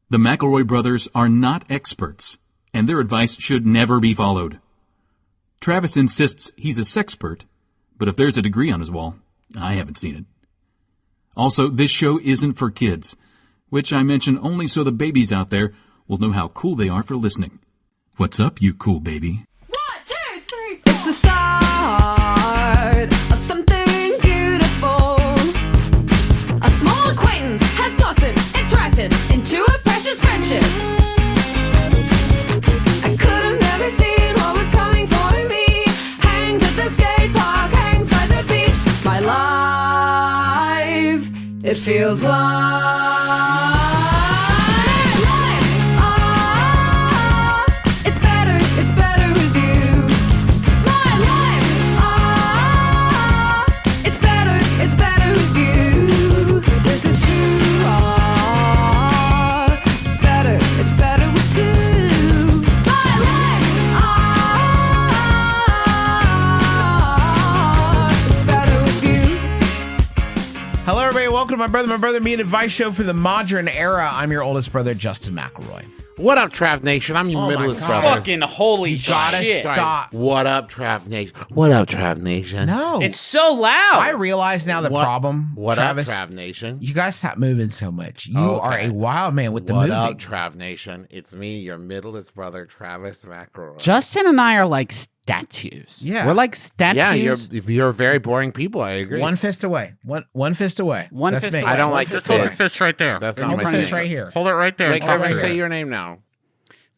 The McElroy brothers are not experts, and their advice should never be followed. Travis insists he's a sexpert, but if there's a degree on his wall, I haven't seen it. Also, this show isn't for kids, which I mention only so the babies out there will know how cool they are for listening. What's up, you cool baby? 1, 2, 3, 4. It's the start of something beautiful. A small acquaintance has blossomed, it's ripened into a precious friendship. I could have never seen what was coming for me. Hangs at the skate park, hangs by the beach. My life, it feels like it's better with you. My life, it's better with you. This is true. It's better with two. My life, it's better with you. Hello, everybody. Welcome to My Brother, Me, an advice show for the modern era. I'm your oldest brother, Justin McElroy. What up, Trav Nation? I'm your middleest brother. Fucking holy Gotta shit. stop. What up, Trav Nation? What up, Trav Nation? No. It's so loud. I realize now the problem, What Travis. up, Trav Nation? You guys stop moving so much. You Okay. are a wild man with the What moving. up, Trav Nation? It's me, your middleest brother, Travis McElroy. Justin and I are like statues. Yeah. We're like statues. Yeah, you're very boring people. I agree. One fist away. One fist away. One That's fist me. away. I don't One like fist to Hold away. your fist right there. That's Hold not the my fist thing. right here. Hold it right there. Wait, Hold Griffin, right say here. your name now.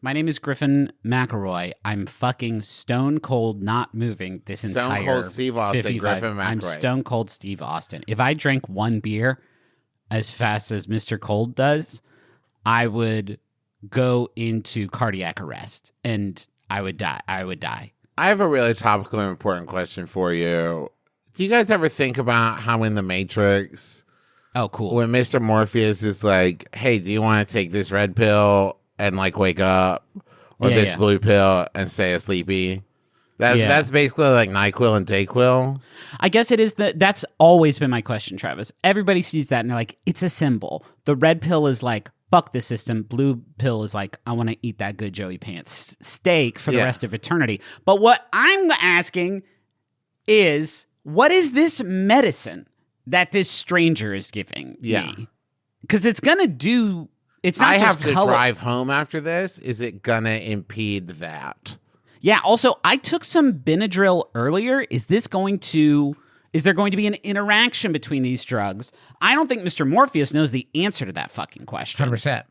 My name is Griffin McElroy. I'm fucking stone cold not moving this Stone entire Cold Steve Austin, 55. Griffin I'm McElroy. stone cold Steve Austin. If I drank one beer as fast as Mr. Cold does, I would go into cardiac arrest and I would die. I have a really topical and important question for you. Do you guys ever think about how in The Matrix, Oh, cool. when Mr. Morpheus is like, hey, do you want to take this red pill and like wake up, or Yeah, this yeah. blue pill and stay sleepy? That's basically like NyQuil and DayQuil. I guess it is that's always been my question, Travis. Everybody sees that and they're like, it's a symbol. The red pill is like, fuck the system. Blue pill is like, I want to eat that good Joey Pants steak for the Yeah. rest of eternity. But what I'm asking is, what is this medicine that this stranger is giving me? Because it's going to do, it's not I just have to color. drive home after this. Is it gonna impede that? Yeah, also, I took some Benadryl earlier. Is there going to be an interaction between these drugs? I don't think Mr. Morpheus knows the answer to that fucking question. 100%.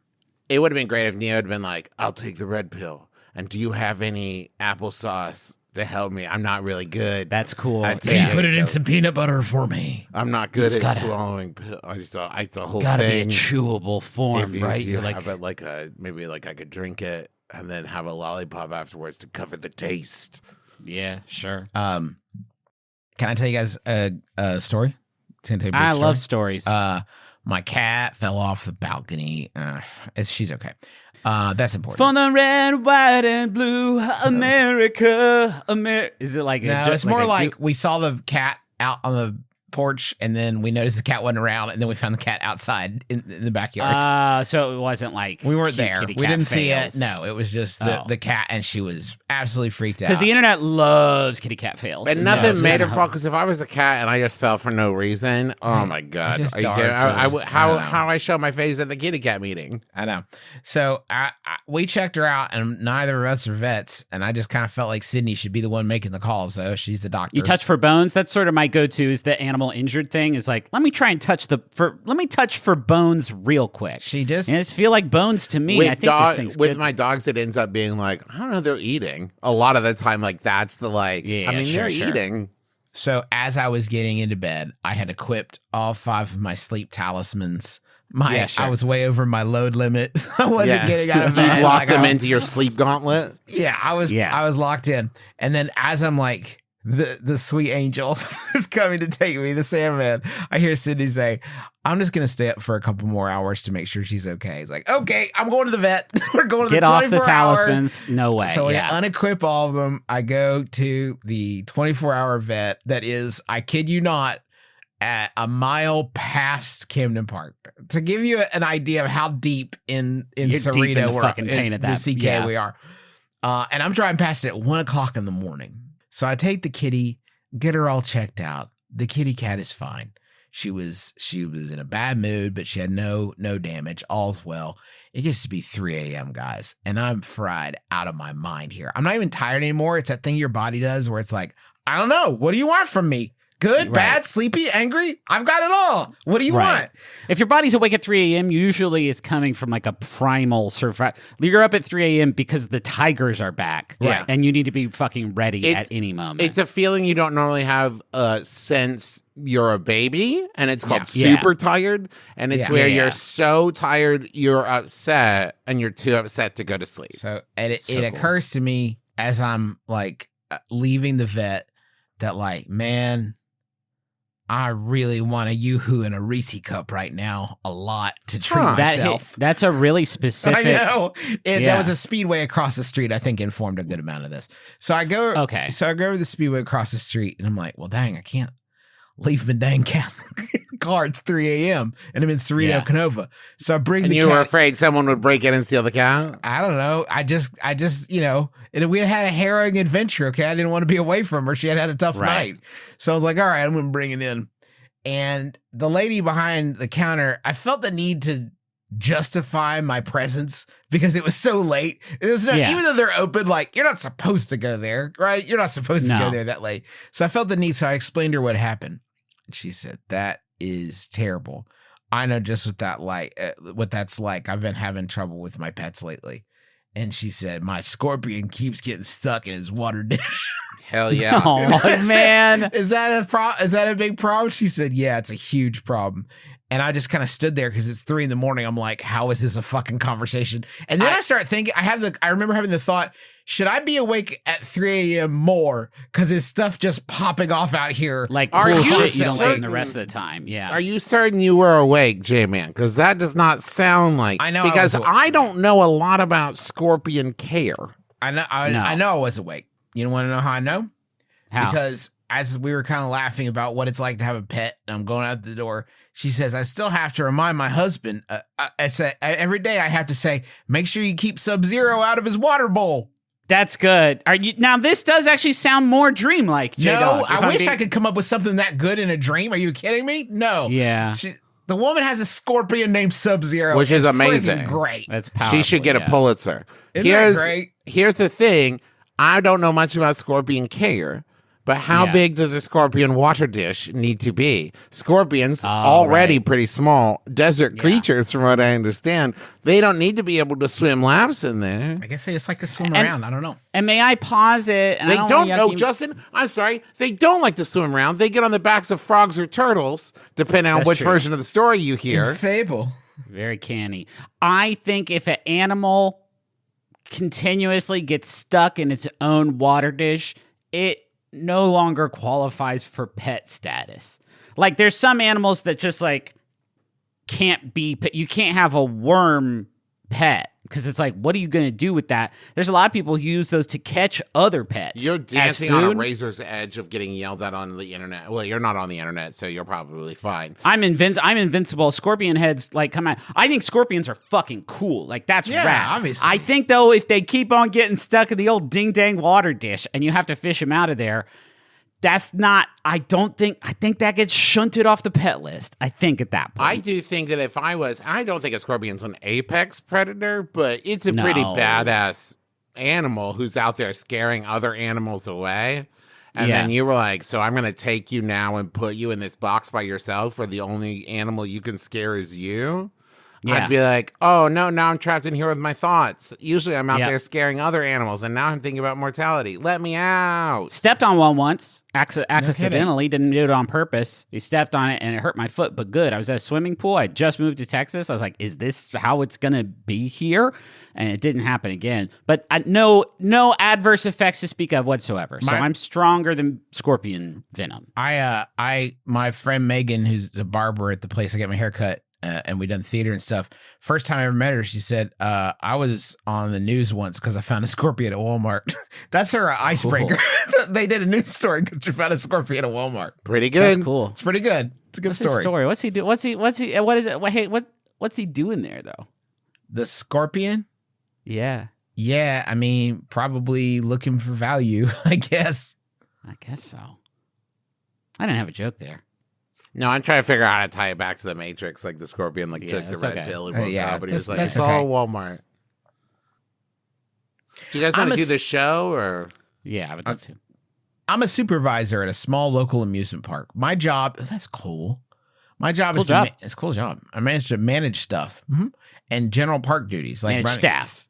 It would have been great if Neo had been like, I'll take the red pill. And do you have any applesauce to help me? I'm not really good. That's cool. I'd Can you take put it in though. some peanut butter for me? I'm not good It's at gotta- swallowing pills. It's a whole Gotta thing. be a chewable form, If you, right? you You're like, have it like maybe like I could drink it and then have a lollipop afterwards to cover the taste. yeah, sure. Can I tell you guys a story? Can I tell you a brief I story? love stories. My cat fell off the balcony. She's okay. That's important. For the red, white, and blue America. Is it like No, it's more like we saw the cat out on the porch, and then we noticed the cat wasn't around, and then we found the cat outside in the backyard. so it wasn't like we weren't cute there. kitty We cat didn't see fails. it. No, it was just the cat, and she was absolutely freaked out. Because the internet loves kitty cat fails. And so nothing it's made just- her fall, because if I was a cat and I just fell for no reason, oh my God. just Are you dark, kidding? so it's- I don't know. How I show my face at the kitty cat meeting? I know. So we checked her out, and neither of us are vets, and I just kind of felt like Sydney should be the one making the calls, though. She's the doctor. You touch for bones. That's sort of my go-to. Is the animal injured thing? Is like, let me try and touch for bones real quick. She just- and it's feel like bones to me. I think this thing's with good. my dogs, it ends up being like, I don't know, they're eating. A lot of the time, like, that's the like, Yeah, I mean, sure, they're sure. eating. So as I was getting into bed, I had equipped all 5 of my sleep talismans. Yeah, sure. I was way over my load limit. I wasn't getting out of You bed. lock Like, them I- into your sleep gauntlet. Yeah, I was locked in. And then as I'm like, the sweet angel is coming to take me, the Sandman, I hear Sydney say, I'm just going to stay up for a couple more hours to make sure she's okay. He's like, okay, I'm going to the vet. We're going to Get the off the 24-hour. talismans. No way. So yeah. I unequip all of them. I go to the 24-hour vet that is, I kid you not, at a mile past Camden Park. To give you an idea of how deep in You're deep in Cerrito the we're fucking pain in of the that. CK Yeah. we are. And I'm driving past it at 1 o'clock in the morning. So I take the kitty, get her all checked out. The kitty cat is fine. She was in a bad mood, but she had no damage. All's well. It gets to be 3 a.m., guys, and I'm fried out of my mind here. I'm not even tired anymore. It's that thing your body does where it's like, I don't know. What do you want from me? Good, Right. bad, sleepy, angry? I've got it all. What do you want? If your body's awake at 3 a.m., usually it's coming from like a primal survival. You're up at 3 a.m. because the tigers are back. Right. And you need to be fucking ready It's- at any moment. It's a feeling you don't normally have since you're a baby, and it's called Yeah. super tired. And it's Yeah. where Yeah. you're so tired, you're upset, and you're too upset to go to sleep. So it So cool. occurs to me as I'm like leaving the vet that like, man, I really want a Yoo-hoo and a Reese cup right now a lot to treat Huh. myself. That's a really specific. I know. There Yeah. was a speedway across the street, I think informed a good amount of this. So I go Okay. So I go over the speedway across the street and I'm like, well, dang, I can't leave my dang car. It's 3 a.m. and I'm in Cerrito, Yeah. Canova. So I bring And the you cat. were afraid someone would break in and steal the cow? I don't know. I just, and we had a harrowing adventure. Okay. I didn't want to be away from her. She had a tough Right. night. So I was like, all right, I'm going to bring it in. And the lady behind the counter, I felt the need to justify my presence because it was so late. It was no, Yeah. even though they're open, like you're not supposed to go there, right? You're not supposed to No. go there that late. So I felt the need. So I explained to her what happened. And she said, that is terrible. I know just what that's like. I've been having trouble with my pets lately. And she said, my scorpion keeps getting stuck in his water dish. Hell yeah. Oh, man. Is that a big problem? She said, yeah, it's a huge problem. And I just kind of stood there because it's 3 a.m. I'm like, how is this a fucking conversation? And then I start thinking, I remember having the thought, should I be awake at 3 a.m. more? Because there's stuff just popping off out here. Like Are cool you shit you don't get in certain- the rest of the time. Yeah. Are you certain you were awake, J-Man? Because that does not sound like... I know I Because was awake. I don't know a lot about scorpion care. I know No. I know I was awake. You want to know how I know? How? Because as we were kind of laughing about what it's like to have a pet, and I'm going out the door, she says, I still have to remind my husband. I say every day I have to say, make sure you keep Sub-Zero out of his water bowl. That's good. Are you now? This does actually sound more dream-like. No, J-Dog, if I I'm wish being- I could come up with something that good in a dream. Are you kidding me? No. Yeah, The woman has a scorpion named Sub-Zero. Which is It's amazing. freaking great. that's powerful. She should get yeah. a Pulitzer. Isn't that great? Here's the thing. I don't know much about scorpion care, but how Yeah. big does a scorpion water dish need to be? Scorpions, already right. pretty small, desert creatures, from what I understand, they don't need to be able to swim laps in there. I guess they just like to swim And- around. I don't know. And may I pause it? And They I don't wanna know, yuck you- Justin. I'm sorry. They don't like to swim around. They get on the backs of frogs or turtles, depending on That's which true. version of the story you hear. Fable. Very canny. I think if an animal continuously gets stuck in its own water dish, it no longer qualifies for pet status. Like there's some animals that just like can't be you can't have a worm pet because it's like, what are you going to do with that? There's a lot of people who use those to catch other pets. You're as dancing on a food. razor's edge of getting yelled at on the internet. Well, you're not on the internet, so you're probably fine. I'm invincible. Scorpion heads like come out. I think scorpions are fucking cool. Like that's Yeah, rad. obviously. I think though, if they keep on getting stuck in the old ding dang water dish and you have to fish them out of there, that's not. I think that gets shunted off the pet list. I think at that point. I do think that if I don't think a scorpion's an apex predator, but it's a No. pretty badass animal who's out there scaring other animals away. And Yeah. then you were like, so I'm going to take you now and put you in this box by yourself where the only animal you can scare is you. Yeah. I'd be like, oh, no, now I'm trapped in here with my thoughts. Usually I'm out Yeah. there scaring other animals, and now I'm thinking about mortality. Let me out. stepped on one once, accidentally, didn't do it on purpose. He stepped on it and it hurt my foot, but good. I was at a swimming pool. I just moved to Texas. I was like, is this how it's going to be here? And it didn't happen again. But no adverse effects to speak of whatsoever. So I'm stronger than scorpion venom. My friend Megan, who's a barber at the place I get my hair cut, and we done theater and stuff. First time I ever met her, she said, I was on the news once because I found a scorpion at Walmart. That's her icebreaker. They did a news story because she found a scorpion at Walmart. Pretty good. That's cool. It's pretty good. It's a good What's his story. story? What's he do? What's he? What is it? Hey, what's he doing there though? The scorpion? Yeah, Yeah, I mean, probably looking for value, I guess. I guess so. I didn't have a joke there. No, I'm trying to figure out how to tie it back to the Matrix, like the scorpion took the that's red okay. pill and woke up, but he was like, that's it's all okay. Walmart. Do you guys want to do the show or? Yeah, but that's I'm a supervisor at a small local amusement park. My job, that's cool. My job Cool is job. it's a cool job. I manage to manage stuff and general park duties like manage running- staff.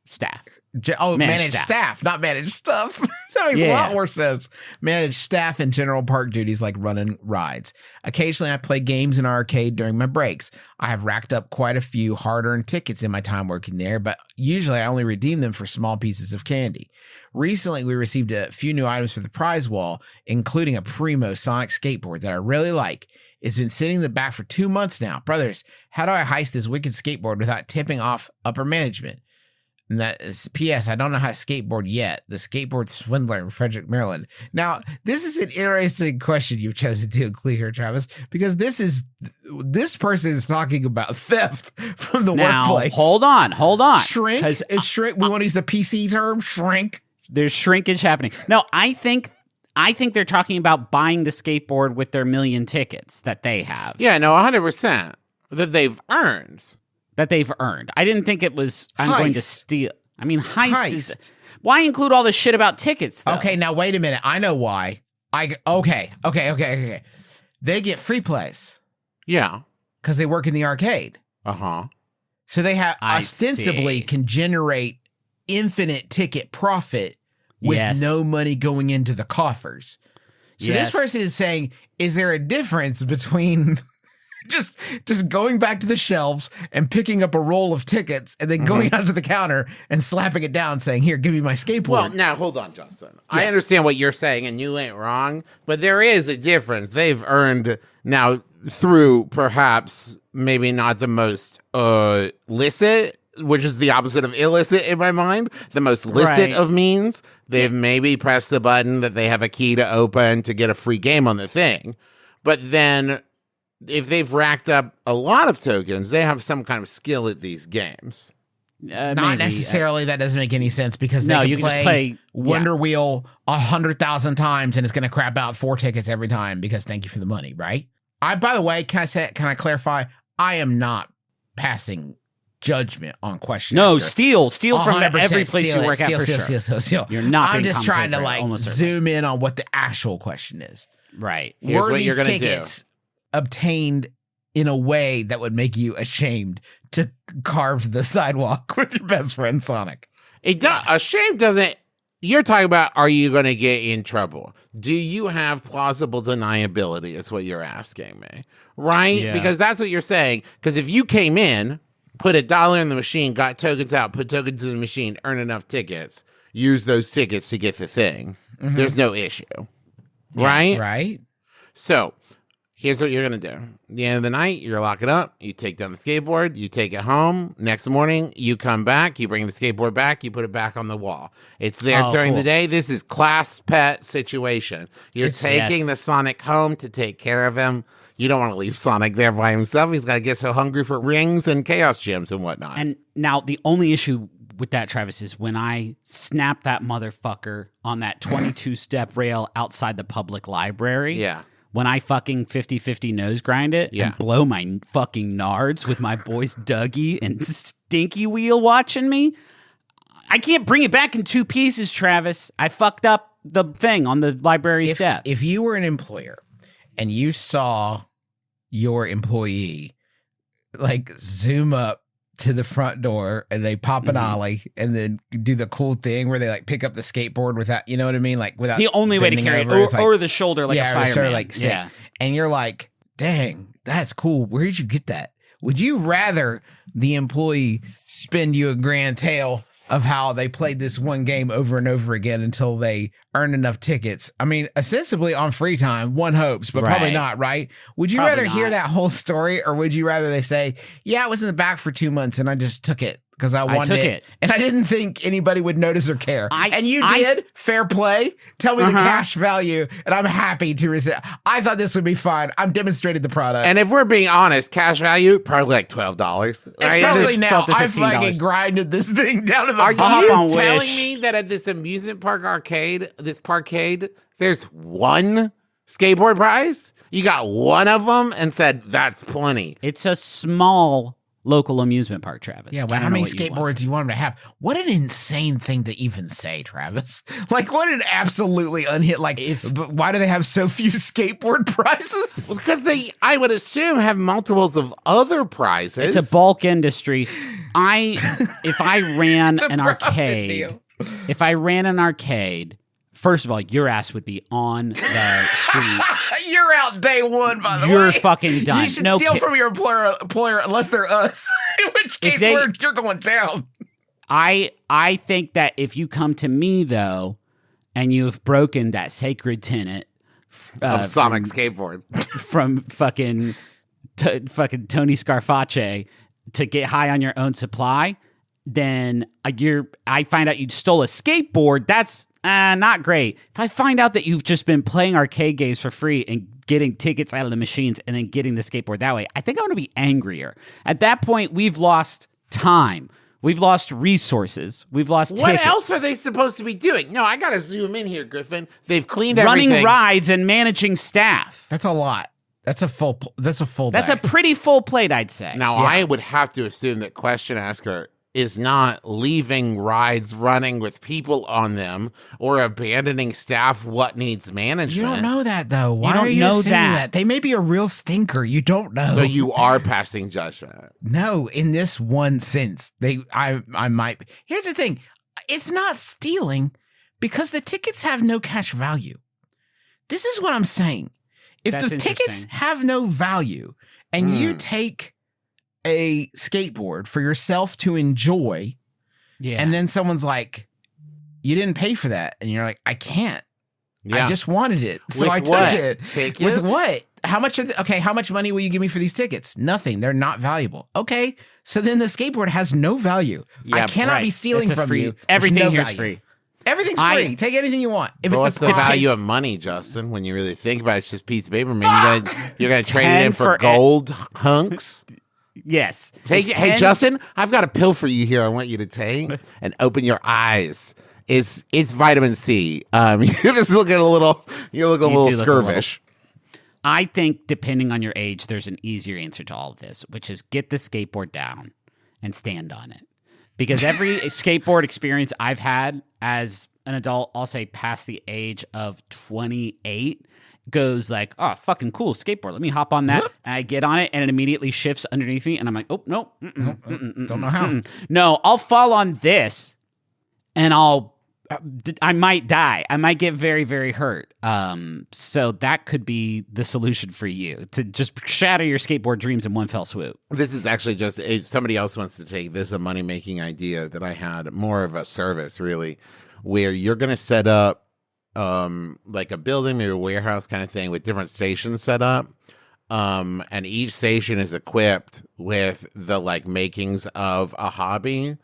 manage staff, not manage stuff. That makes a lot more sense. Manage staff and general park duties like running rides. Occasionally, I play games in our arcade during my breaks. I have racked up quite a few hard-earned tickets in my time working there, but usually I only redeem them for small pieces of candy. Recently, we received a few new items for the prize wall, including a primo Sonic skateboard that I really like. It's been sitting in the back for 2 months now. Brothers, how do I heist this wicked skateboard without tipping off upper management? And that is P.S. I don't know how to skateboard yet. The skateboard swindler in Frederick, Maryland. Now, this is an interesting question you've chosen to include here, Travis, because this person is talking about theft from the workplace. Hold on. Shrink? Is shrink? We want to use the PC term, shrink. There's shrinkage happening. No, I think they're talking about buying the skateboard with their million tickets that they have. Yeah, no, 100% that they've earned. I didn't think it was, I'm going to Heist. steal. I mean, heist is... Why include all this shit about tickets, though? Okay, now wait a minute. I know why. Okay. They get free plays Yeah. because they work in the arcade. Uh-huh. So they have I ostensibly see. can generate infinite ticket profit with Yes. no money going into the coffers. So Yes. this person is saying, is there a difference between just going back to the shelves and picking up a roll of tickets and then going out to the counter and slapping it down saying, here, give me my skateboard? Well, now, hold on, Justin. I Yes. understand what you're saying, and you ain't wrong, but there is a difference. They've earned now through perhaps maybe not the most licit, which is the opposite of illicit in my mind, the most licit Right. of means. They've maybe pressed the button that they have a key to open to get a free game on the thing. But then if they've racked up a lot of tokens, they have some kind of skill at these games. Not maybe. necessarily. That doesn't make any sense because No, they you can can just play play- Wonder Wheel 100,000 times and it's going to crap out 4 tickets every time because thank you for the money, right? By the way, can I clarify? I am not passing judgment on questions. No, steal from 100% every place steal you it. work at for sure. Steal. You're not I'm being just trying to compensated, like almost certainly. zoom in on what the actual question is. Right. Here's Were what you're these gonna do. tickets obtained in a way that would make you ashamed to carve the sidewalk with your best friend Sonic? A shame doesn't. You're talking about, are you going to get in trouble? Do you have plausible deniability is what you're asking me, right? Yeah. Because that's what you're saying. Because if you came in, put $1 in the machine, got tokens out, put tokens in the machine, earn enough tickets, use those tickets to get the thing, there's no issue, right? Right? So here's what you're going to do. At the end of the night, you're locking up. You take down the skateboard. You take it home. Next morning, you come back. You bring the skateboard back. You put it back on the wall. It's there during the day. This is class pet situation. You're taking the Sonic home to take care of him. You don't want to leave Sonic there by himself. He's got to get so hungry for rings and chaos gems and whatnot. And now the only issue with that, Travis, is when I snap that motherfucker on that 22-step rail outside the public library. Yeah. When I fucking 50-50 nose grind it Yeah. and blow my fucking nards with my boys Dougie and Stinky Wheel watching me, I can't bring it back in 2 pieces, Travis. I fucked up the thing on the library steps. If you were an employer and you saw your employee like zoom up to the front door and they pop an ollie and then do the cool thing where they like pick up the skateboard without, you know what I mean? Like without the only way to bending carry it, over, it's like- over the shoulder like a or fireman. sort of like sick. And you're like, dang, that's cool. Where did you get that? Would you rather the employee spend you a grand tale of how they played this one game over and over again until they earn enough tickets? I mean, ostensibly on free time, one hopes, but probably Right. not, right? Would you Probably rather hear not. that whole story or would you rather they say, yeah, I was in the back for 2 months and I just took it because I wanted took it. it. And I didn't think anybody would notice or care. And you I- did. Fair play. Tell me the cash value, and I'm happy to receive. I thought this would be fine. I'm demonstrating the product. And if we're being honest, cash value probably like $12. Right? Especially It's now, $12 to I $15. fucking grinded this thing down to the Are bottom. you on telling Wish. me that at this amusement park arcade, this parkade, there's one skateboard prize? You got one of them and said, that's plenty. It's a small local amusement park, Travis. Yeah, I well, don't how know many what you want. skateboards do you want him to have? What an insane thing to even say, Travis. Like, what an absolutely unhit. Like, why do they have so few skateboard prizes? Well, because they, I would assume, have multiples of other prizes. It's a bulk industry. If I ran It's a an profit arcade, deal. if I ran an arcade, first of all, your ass would be on the street. You're out day one, by the way. You're fucking done. You should No steal ki- from your employer unless they're us. In which case, they- you're going down. I think that if you come to me though, and you've broken that sacred tenet of Sonic skateboard. from fucking Tony Scarface to get high on your own supply, then I find out you stole a skateboard. That's not great. If I find out that you've just been playing arcade games for free and getting tickets out of the machines and then getting the skateboard that way, I think I'm going to be angrier. At that point, we've lost time. We've lost resources. We've lost What tickets. else are they supposed to be doing? No, I got to zoom in here, Griffin. They've cleaned Running everything. rides and managing staff. That's a lot. That's a full That's day. a pretty full plate, I'd say. Now, I would have to assume that question asker is not leaving rides running with people on them or abandoning staff what needs management. You don't know that, though. Why don't are you know assuming that? They may be a real stinker. You don't know. So you are passing judgment. No, in this one sense, I might. Here's the thing: it's not stealing because the tickets have no cash value. This is what I'm saying. If That's the tickets interesting. have no value, and you take a skateboard for yourself to enjoy, Yeah. and then someone's like, "You didn't pay for that," and you're like, "I can't. Yeah. I just wanted it, so With I took what? it." Tickets? With what? How much? How much money will you give me for these tickets? Nothing. They're not valuable. Okay, so then the skateboard has no value. I Yeah, cannot right. be stealing It's a from free- you. There's everything no here's value. free. Everything's I- free. Take anything you want. If But it's what's a the ticket- value of money, Justin? When you really think about it, it's just a piece of paper. Man, you're gonna trade it 10 in for for gold hunks. Yes. Take It's it. Hey, 10 Justin, I've got a pill for you here. I want you to take and open your eyes. It's vitamin C. You're just looking a little. You're looking a You little do look a little- skirvish. I think depending on your age, there's an easier answer to all of this, which is get the skateboard down and stand on it. Because every skateboard experience I've had as an adult, I'll say past the age of 28, goes like, oh, fucking cool skateboard. Let me hop on that. And I get on it and it immediately shifts underneath me. And I'm like, oh, no. Don't know how. No, I'll fall on this and I might die. I might get very, very hurt. So that could be the solution for you, to just shatter your skateboard dreams in one fell swoop. This is actually just if somebody else wants to take this, a money making idea that I had, more of a service really, where you're going to set up like a building, maybe a warehouse kind of thing with different stations set up. And each station is equipped with the like makings of a hobby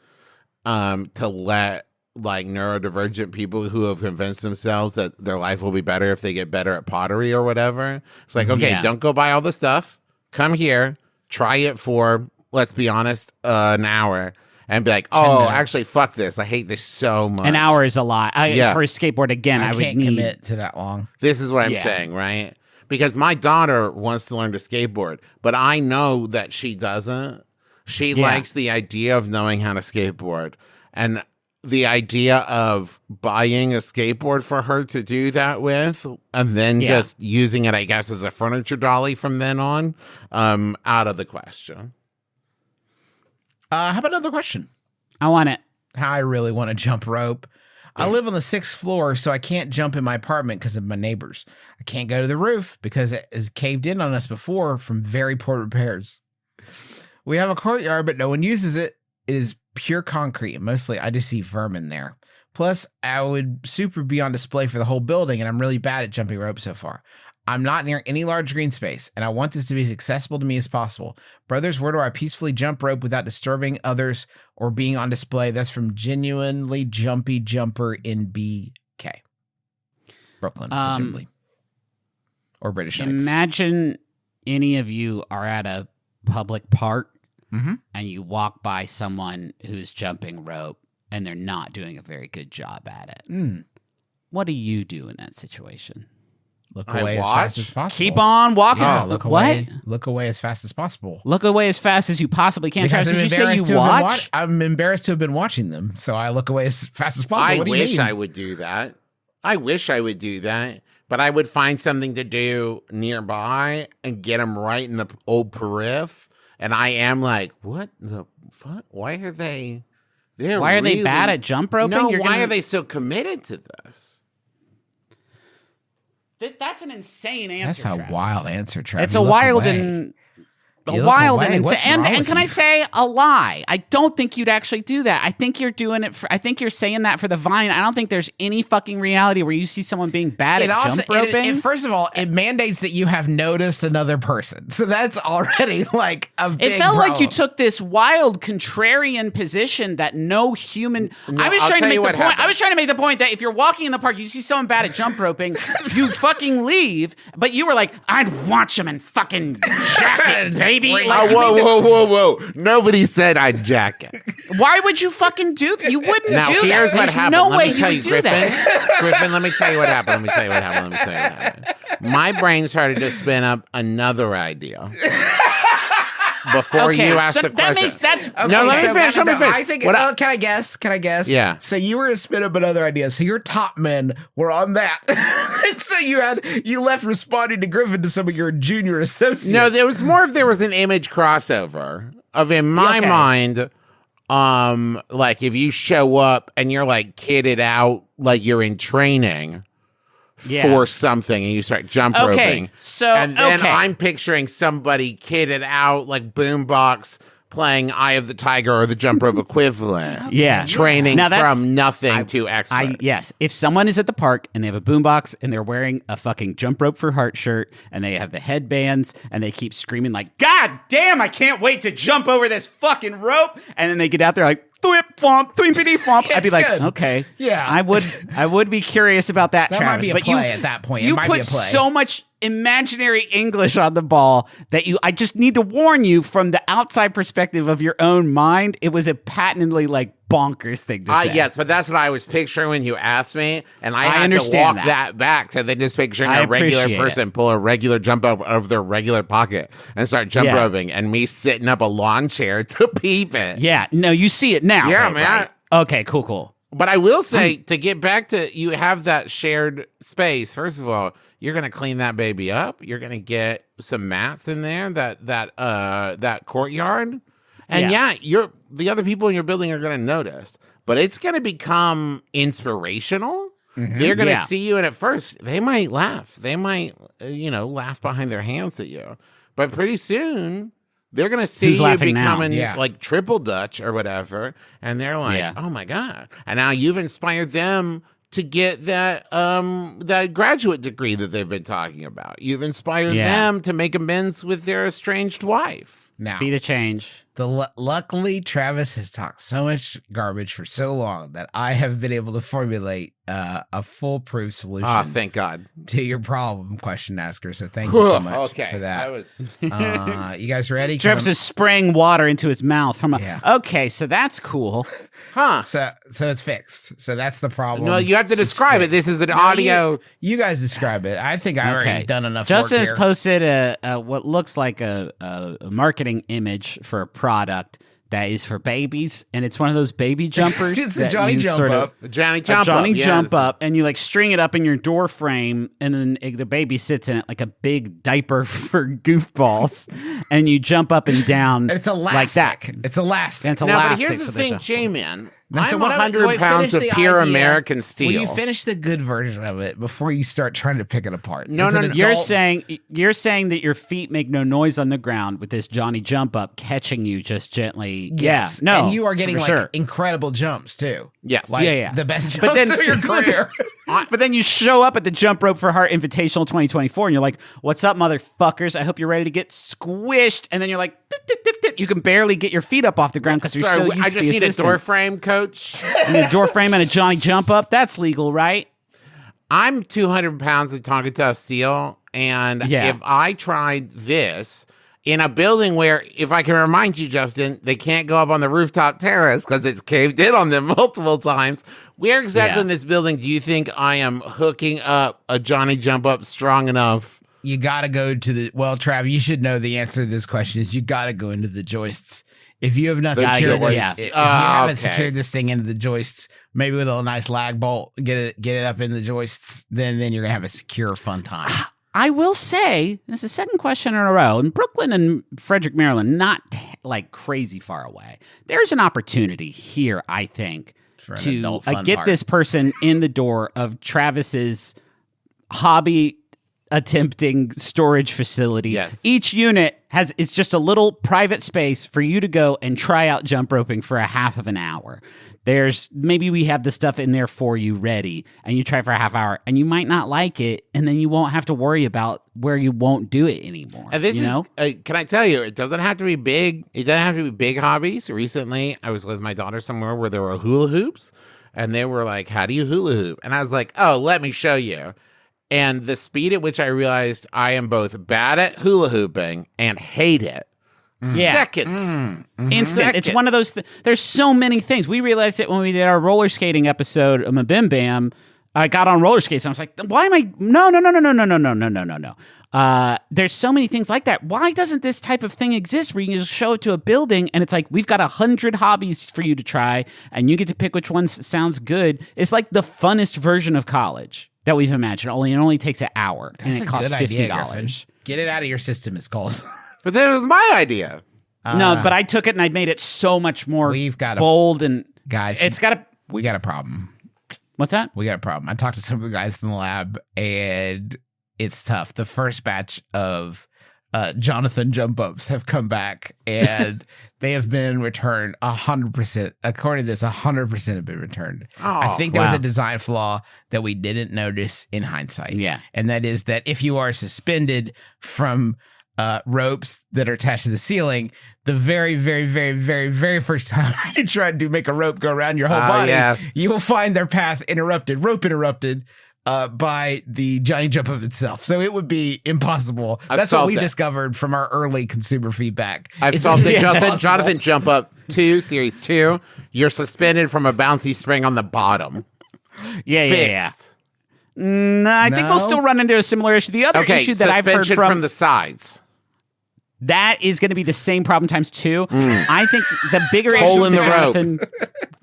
to let like neurodivergent people who have convinced themselves that their life will be better if they get better at pottery or whatever. It's like, okay, Yeah. don't go buy all the stuff. Come here, try it for, let's be honest, an hour, and be like, oh, minutes. actually, fuck this. I hate this so much. An hour is a lot. Yeah. For a skateboard, again, I, I would can't need. commit to that long. This is what I'm Yeah. saying, right? Because my daughter wants to learn to skateboard, but I know that she doesn't. She likes the idea of knowing how to skateboard. And the idea of buying a skateboard for her to do that with, and then Yeah. just using it, I guess, as a furniture dolly from then on, out of the question. How about another question? I want it. How I really want to jump rope. I live on the 6th floor, so I can't jump in my apartment because of my neighbors. I can't go to the roof because it is caved in on us before from very poor repairs. We have a courtyard, but no one uses it. It is pure concrete. Mostly, I just see vermin there. Plus, I would super be on display for the whole building, and I'm really bad at jumping rope so far. I'm not near any large green space, and I want this to be as accessible to me as possible. Brothers, where do I peacefully jump rope without disturbing others or being on display? That's from Genuinely Jumpy Jumper in BK. Brooklyn, presumably. Or British Knights. Imagine any of you are at a public park and you walk by someone who's jumping rope and they're not doing a very good job at it. What do you do in that situation? Look away as fast as possible. Keep on walking. Yeah, look away. Look away as fast as possible. Look away as fast as you possibly can. Because Travis, did you say you watch? I'm embarrassed to have been watching them, so I look away as fast as possible. What do you mean? I would do that. I wish I would do that, but I would find something to do nearby and get them right in the old periph. And I am like, what the fuck? Why are they? Why are they bad at jump roping? No, why are they so committed to this? That's an insane answer. That's a Travis. wild answer, Travis. It's a wild and insane. And can I say a lie? I don't think you'd actually do that. I think you're doing it. I think you're saying that for the Vine. I don't think there's any fucking reality where you see someone being bad at jump roping. First of all, it mandates that you have noticed another person, so that's already like a big It felt problem. like you took this wild contrarian position that no human. I was trying to make the point. I was trying to make the point that if you're walking in the park, you see someone bad at jump roping, you fucking leave. But you were like, I'd watch him and fucking jack it, baby. Like, whoa. Nobody said I'd jack it. Why would you fucking do that? You wouldn't Now, do that. here's what There's happened. no Let way me tell you you, do Griffin. that. Griffin, let me tell you what happened. My brain started to spin up another idea. Before you ask the question. No, let me finish. I think. Can I guess? Yeah. So you were to spin up another idea. So your top men were on that. And so you left responding to Griffin to some of your junior associates. No, there was more if there was an image crossover of, in my mind, like if you show up and you're like kitted out like you're in training for something and you start jump roping. And then I'm picturing somebody kitted out like boombox playing Eye of the Tiger or the jump rope equivalent. Training from nothing to expert. Yes. If someone is at the park and they have a boombox and they're wearing a fucking Jump Rope for Heart shirt and they have the headbands and they keep screaming like, God damn, I can't wait to jump over this fucking rope. And then they get out there like, thwip, flomp, thwimpity, flomp. I'd be like, good. Okay. Yeah. I would be curious about that, That Travis. might be a play at that point. It You might put be a play. so much imaginary English on the ball that I just need to warn you from the outside perspective of your own mind. It was a patently like bonkers thing to say. Yes, but that's what I was picturing when you asked me, and I had to walk that back because they just picturing a regular person pull a regular jump up out of their regular pocket and start jump roping, and me sitting up a lawn chair to peep it. Yeah, no, you see it now. Yeah, though, man. Right? Okay, cool. But I will say, to get back to, you have that shared space. First of all, you're gonna clean that baby up. You're gonna get some mats in there, that courtyard, and the other people in your building are gonna notice. But it's gonna become inspirational. Mm-hmm. They're gonna see you, and at first they might laugh. They might, laugh behind their hands at you. But pretty soon, they're going to see you becoming like triple Dutch or whatever. And they're like, oh my God. And now you've inspired them to get that graduate degree that they've been talking about. You've inspired them to make amends with their estranged wife. Now, be the change. Luckily, Travis has talked so much garbage for so long that I have been able to formulate a foolproof solution. Oh, thank God. To your problem, question asker. So thank you so much for that. You guys ready? Travis is spraying water into his mouth from Okay, so that's cool. Huh. So it's fixed. So that's the problem. No, you have to describe it. This is an audio. You guys describe it. I think I've already done enough Justin work has posted what looks like a marketing image for a product that is for babies, and it's one of those baby jumpers. It's a Johnny Jump Up. Johnny Jump Up, and you like string it up in your door frame, and then the baby sits in it like a big diaper for goofballs, and you jump up and down. And it's elastic. Like that. It's elastic. And it's But elastic. here's the thing, J-Man. Now, I'm 100 pounds of pure American steel. Will you finish the good version of it before you start trying to pick it apart? No. You're saying that your feet make no noise on the ground with this Johnny Jump Up catching you just gently. Yes. Yeah, no. And you are getting incredible jumps too. Yes. Like, the best jumps of your career. But then you show up at the Jump Rope for Heart Invitational 2024 and you're like, what's up, motherfuckers? I hope you're ready to get squished. And then you're like, dip, dip, dip, dip. You can barely get your feet up off the ground because you're so used I to just the need a assistant. door frame, coach. You need a door frame and a Johnny Jump Up. That's legal, right? I'm 200 pounds of Tonka Tough steel, and if I tried this in a building where, if I can remind you, Justin, they can't go up on the rooftop terrace because it's caved in on them multiple times. Where exactly in this building do you think I am hooking up a Johnny Jump Up strong enough? You got to go to the, well, Trav, you should know the answer to this question is you got to go into the joists. If you have not secured this, if you haven't secured this thing into the joists, maybe with a nice lag bolt, get it up in the joists, then you're gonna have a secure, fun time. I will say, this is the second question in a row, in Brooklyn and Frederick, Maryland, not like crazy far away. There's an opportunity here, I think, to get this person in the door of Travis's hobby attempting storage facility. Yes. Each unit it's just a little private space for you to go and try out jump roping for a half of an hour. Maybe we have the stuff in there for you ready, and you try for a half hour, and you might not like it, and then you won't have to worry about where you won't do it anymore. And this can I tell you, it doesn't have to be big. It doesn't have to be big hobbies. Recently, I was with my daughter somewhere where there were hula hoops, and they were like, how do you hula hoop? And I was like, oh, let me show you. And the speed at which I realized I am both bad at hula hooping and hate it. Seconds. Instant. It's one of those. There's so many things. We realized it when we did our roller skating episode of MBMBaM. I got on roller skates and I was like, why am I? No. There's so many things like that. Why doesn't this type of thing exist where you can just show it to a building and it's like, we've got 100 hobbies for you to try and you get to pick which one sounds good. It's like the funnest version of college that we've imagined. It only takes an hour and it costs $50. Get it out of your system, it's called. But that was my idea. No, but I took it and I made it so much more bold and guys. We got a problem. What's that? We got a problem. I talked to some of the guys in the lab and it's tough. The first batch of Jonathan jump ups have come back and they have been returned 100%. According to this, 100% have been returned. I think there was a design flaw that we didn't notice in hindsight. Yeah. And that is that if you are suspended from ropes that are attached to the ceiling, the very, very, very, very, very first time you try to make a rope go around your whole body, you will find their path rope interrupted by the Johnny Jump Up itself. So it would be impossible. That's what we discovered from our early consumer feedback. I've solved it, Jonathan Jump Up 2, Series 2. You're suspended from a bouncy spring on the bottom. Yeah. No, I think we'll still run into a similar issue. The other issue that I've heard from the sides. That is going to be the same problem times 2. I think the bigger issue with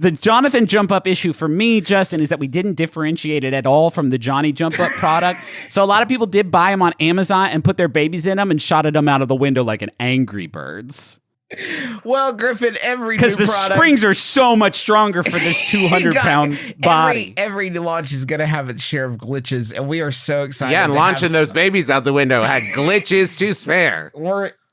the Jonathan Jump Up issue for me, Justin, is that we didn't differentiate it at all from the Johnny Jump Up product. So a lot of people did buy them on Amazon and put their babies in them and shotted them out of the window like an Angry Birds. Well, Griffin, because the springs are so much stronger for this 200-pound body. Every launch is going to have its share of glitches, and we are so excited. Yeah, and launching those babies out the window had glitches to spare.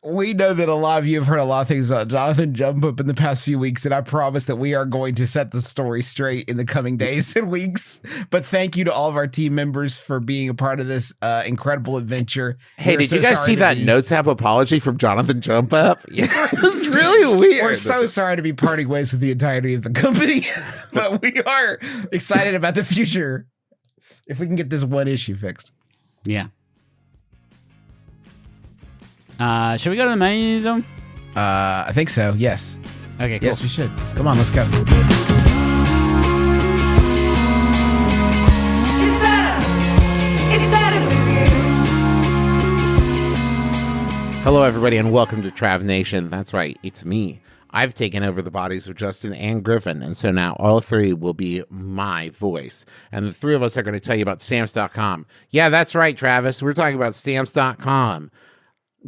We know that a lot of you have heard a lot of things about Jonathan Jump Up in the past few weeks, and I promise that we are going to set the story straight in the coming days and weeks. But thank you to all of our team members for being a part of this incredible adventure. Hey, did you guys see that Notes app apology from Jonathan Jump Up? Yeah, it was really weird. We're so sorry to be parting ways with the entirety of the company, but we are excited about the future if we can get this one issue fixed. Yeah. Should we go to the menu zone? I think so. Yes. Okay, cool. Yes, we should. Come on, let's go. It's better with you. Hello, everybody, and welcome to Trav Nation. That's right, it's me. I've taken over the bodies of Justin and Griffin, and so now all three will be my voice. And the three of us are going to tell you about Stamps.com. Yeah, that's right, Travis. We're talking about Stamps.com.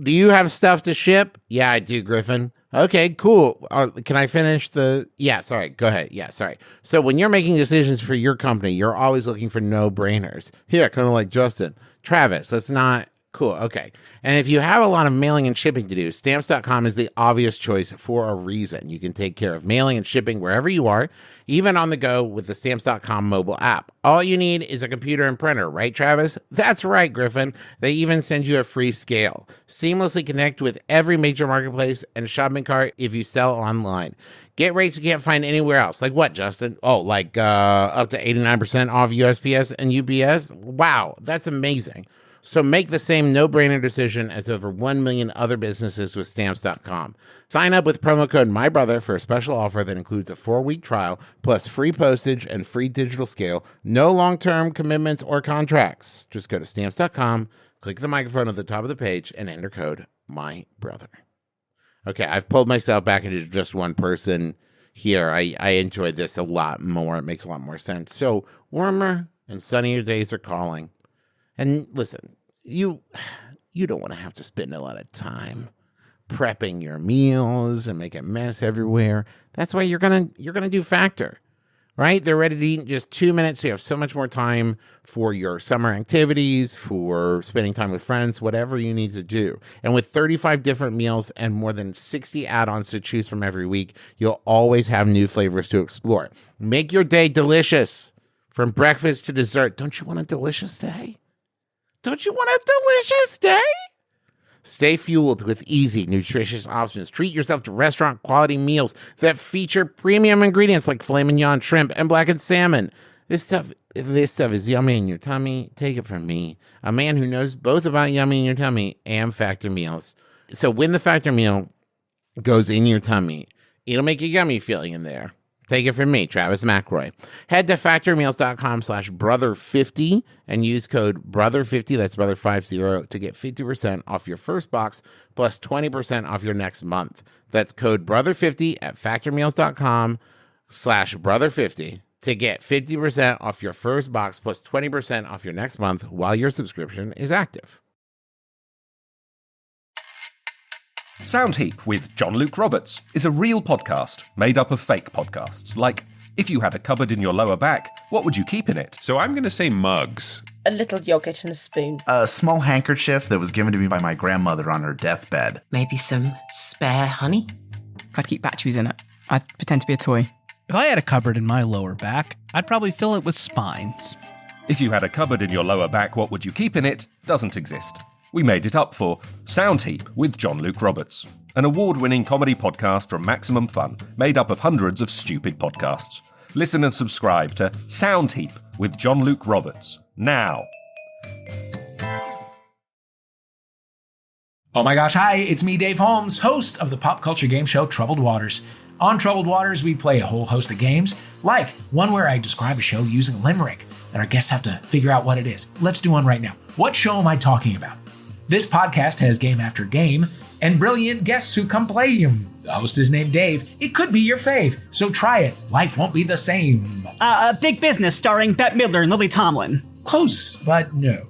Do you have stuff to ship? Yeah, I do, Griffin. Okay, cool. Can I finish the... Yeah, sorry. Go ahead. Yeah, sorry. So when you're making decisions for your company, you're always looking for no-brainers. Yeah, kind of like Justin. Travis, let's not Cool. Okay. And if you have a lot of mailing and shipping to do, Stamps.com is the obvious choice for a reason. You can take care of mailing and shipping wherever you are, even on the go with the Stamps.com mobile app. All you need is a computer and printer, right, Travis? That's right, Griffin. They even send you a free scale. Seamlessly connect with every major marketplace and shopping cart if you sell online. Get rates you can't find anywhere else. Like what, Justin? Oh, like up to 89% off USPS and UPS? Wow, that's amazing. So make the same no-brainer decision as over 1 million other businesses with Stamps.com. Sign up with promo code MYBROTHER for a special offer that includes a 4-week trial, plus free postage and free digital scale. No long-term commitments or contracts. Just go to Stamps.com, click the microphone at the top of the page, and enter code MYBROTHER. Okay, I've pulled myself back into just one person here. I enjoyed this a lot more. It makes a lot more sense. So warmer and sunnier days are calling. And listen, you don't want to have to spend a lot of time prepping your meals and make a mess everywhere. That's why you're gonna do Factor, right? They're ready to eat in just 2 minutes. So you have so much more time for your summer activities, for spending time with friends, whatever you need to do. And with 35 different meals and more than 60 add-ons to choose from every week, you'll always have new flavors to explore. Make your day delicious, from breakfast to dessert. Don't you want a delicious day? Don't you want a delicious day? Stay fueled with easy, nutritious options. Treat yourself to restaurant-quality meals that feature premium ingredients like filet mignon, shrimp, and blackened salmon. This stuff is yummy in your tummy. Take it from me, a man who knows both about yummy in your tummy and Factor meals. So when the Factor meal goes in your tummy, it'll make a yummy feeling in there. Take it from me, Travis McElroy. Head to factormeals.com/brother50 and use code brother50, that's brother50, to get 50% off your first box plus 20% off your next month. That's code brother50 at factormeals.com/brother50 to get 50% off your first box plus 20% off your next month while your subscription is active. Soundheap with John Luke Roberts is a real podcast made up of fake podcasts. Like, if you had a cupboard in your lower back, what would you keep in it? So I'm going to say mugs. A little yogurt and a spoon. A small handkerchief that was given to me by my grandmother on her deathbed. Maybe some spare honey. I'd keep batteries in it. I'd pretend to be a toy. If I had a cupboard in my lower back, I'd probably fill it with spines. If you had a cupboard in your lower back, what would you keep in it? Doesn't exist. We made it up for Soundheap with John Luke Roberts, an award-winning comedy podcast from Maximum Fun, made up of hundreds of stupid podcasts. Listen and subscribe to Soundheap with John Luke Roberts now. Oh my gosh, hi, it's me, Dave Holmes, host of the pop culture game show Troubled Waters. On Troubled Waters, we play a whole host of games, like one where I describe a show using a limerick, and our guests have to figure out what it is. Let's do one right now. What show am I talking about? This podcast has game after game and brilliant guests who come play him. The host is named Dave. It could be your fave, so try it. Life won't be the same. Big Business starring Bette Midler and Lily Tomlin. Close, but no.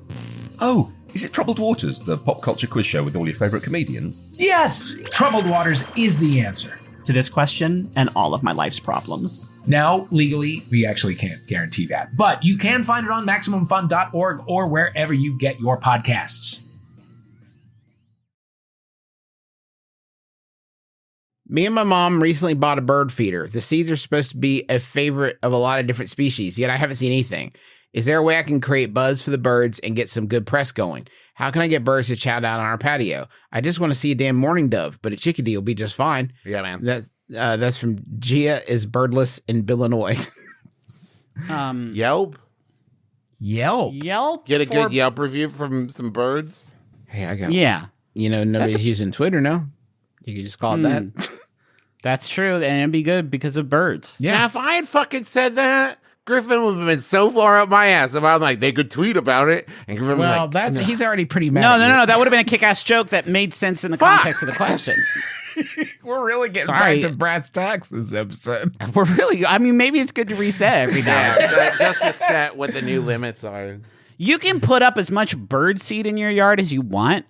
Oh, is it Troubled Waters, the pop culture quiz show with all your favourite comedians? Yes! Troubled Waters is the answer to this question and all of my life's problems. Now, legally, we actually can't guarantee that, but you can find it on MaximumFun.org or wherever you get your podcasts. Me and my mom recently bought a bird feeder. The seeds are supposed to be a favorite of a lot of different species, yet I haven't seen anything. Is there a way I can create buzz for the birds and get some good press going? How can I get birds to chow down on our patio? I just want to see a damn mourning dove, but a chickadee will be just fine. Yeah, man. That's from Gia is birdless in Illinois. Yelp? Yelp? Get a good Yelp review from some birds? Hey, I got Yeah. You know, nobody's using Twitter now. You can just call it that. That's true, and it'd be good because of birds. Yeah. Now, if I had fucking said that, Griffin would have been so far up my ass if I'm like, they could tweet about it. And Griffin well, was like, he's already pretty mad. No. That would have been a kick-ass joke that made sense in the context of the question. We're really getting back to brass tacks this episode. We're really, I mean, maybe it's good to reset every now and then. Just to set what the new limits are. You can put up as much bird seed in your yard as you want.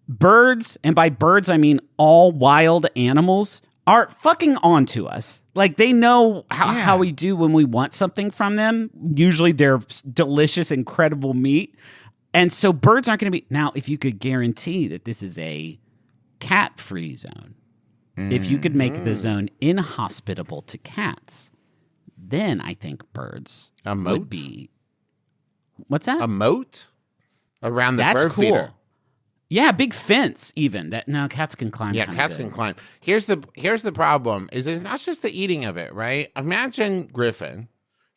Birds, and by birds I mean all wild animals, are fucking onto us. Like, they know how we do when we want something from them. Usually they're delicious, incredible meat. And so birds aren't going to be... Now, if you could guarantee that this is a cat-free zone, if you could make the zone inhospitable to cats, then I think birds would be... What's that? A moat around the That's bird cool. feeder. Yeah, big fence even. That now cats can climb. Yeah, cats can climb. Here's the problem: is it's not just the eating of it, right? Imagine Griffin,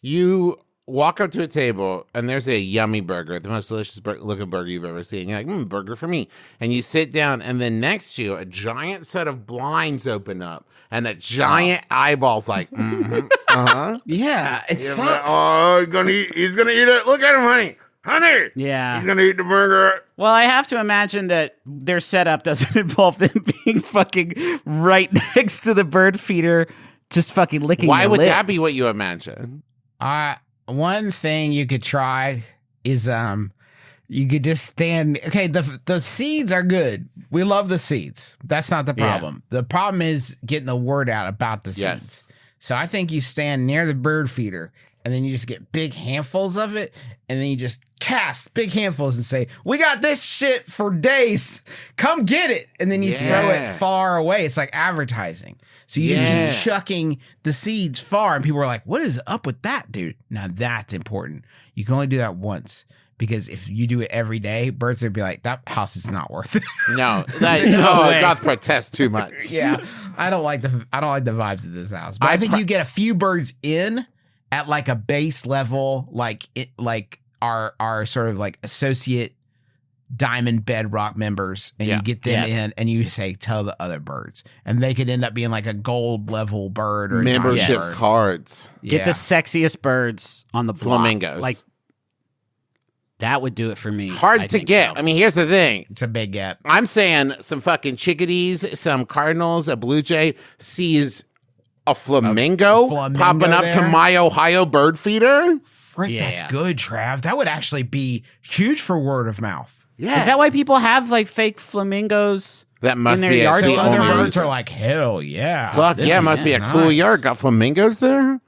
you walk up to a table and there's a yummy burger, the most delicious looking burger you've ever seen. You're like, burger for me. And you sit down, and then next to you, a giant set of blinds open up, and a giant eyeballs like, Yeah, it sucks. Oh, he's gonna eat it. Look at him, honey. Yeah. He's gonna eat the burger. Well, I have to imagine that their setup doesn't involve them being fucking right next to the bird feeder, just fucking licking. Why their would lips. that be what you imagine? One thing you could try is you could just stand. Okay, the seeds are good. We love the seeds. That's not the problem. The problem is getting the word out about the seeds. So I think you stand near the bird feeder, and then you just get big handfuls of it, and then you just cast big handfuls and say, "We got this shit for days. Come get it." And then you throw it far away. It's like advertising. So you just keep chucking the seeds far, and people are like, "What is up with that, dude?" Now that's important. You can only do that once, because if you do it every day, birds would be like, "That house is not worth it." No, God protest too much. Yeah, I don't like the vibes of this house. But I think you get a few birds in at like a base level, like our sort of like associate Diamond Bedrock members, and you get them in, and you say, "Tell the other birds," and they could end up being like a gold level bird or membership bird. cards. Get the sexiest birds on the block. Flamingos. Like that would do it for me. Hard to get. So. I mean, here's the thing. It's a big gap. I'm saying some fucking chickadees, some cardinals, a blue jay sees a flamingo popping up to my Ohio bird feeder. Frick, that's good, Trav. That would actually be huge for word of mouth. Yeah. Is that why people have like fake flamingos? That must in their be yard? So other birds are like, hell yeah. Fuck yeah, must be a cool yard. Got flamingos there?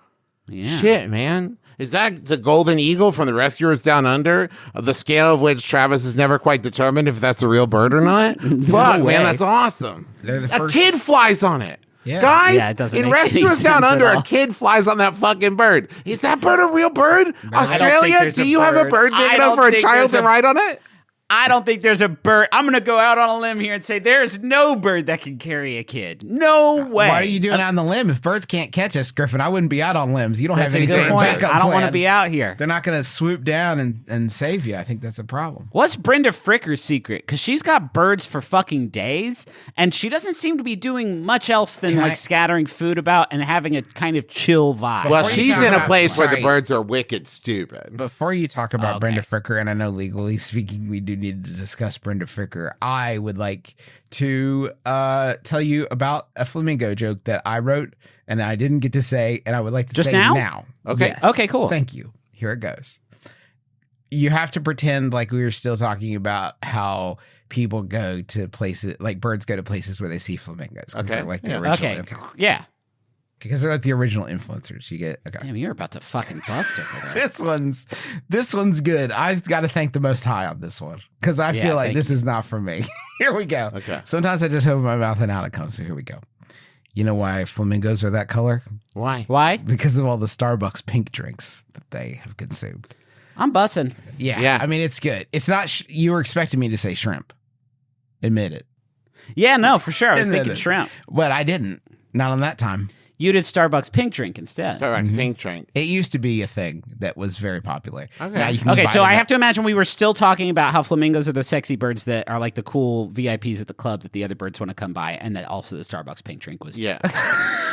Yeah. Shit, man. Is that the golden eagle from the Rescuers Down Under? The scale of which Travis has never quite determined if that's a real bird or not? Fuck, man, that's awesome. A kid flies on it. Yeah. Guys, it doesn't in make any Rescuers Down sense Under, at all. a kid flies on that fucking bird. Is that bird a real bird? Australia, do you have a bird big enough for a child to ride on it? I don't think there's a bird. I'm going to go out on a limb here and say there's no bird that can carry a kid. No way. Why are you doing on the limb? If birds can't catch us, Griffin, I wouldn't be out on limbs. You don't That's have any a good sort of point. backup I don't want plan. to be out here. They're not going to swoop down and save you. I think that's a problem. What's Brenda Fricker's secret? Because she's got birds for fucking days, and she doesn't seem to be doing much else than like scattering food about and having a kind of chill vibe. Well, she's in a place where the birds are wicked stupid. Before you talk about Brenda Fricker, and I know legally speaking we do need to discuss Brenda Fricker, I would like to tell you about a flamingo joke that I wrote and I didn't get to say, and I would like to Just say now? Okay. Yes. Okay, cool. Thank you. Here it goes. You have to pretend like we were still talking about how people go to places, like birds go to places where they see flamingos. Okay. They're like the original. Yeah. Because they're like the original influencers. You get Damn, you're about to fucking bust over there. This one's good. I've got to thank the Most High on this one because I feel like this is not for me. Here we go. Okay. Sometimes I just open my mouth and out it comes. So here we go. You know why flamingos are that color? Why? Why? Because of all the Starbucks pink drinks that they have consumed. I'm bussing. Yeah. I mean, it's good. It's not. You were expecting me to say shrimp. Admit it. Yeah, no, for sure. I was Admit thinking it. shrimp. But I didn't. Not on that time. You did Starbucks pink drink instead. Starbucks pink drink. It used to be a thing that was very popular. Okay. Now you can Okay, buy so them I at- have to imagine we were still talking about how flamingos are the sexy birds that are like the cool VIPs at the club that the other birds want to come by, and that also the Starbucks pink drink was. Yeah.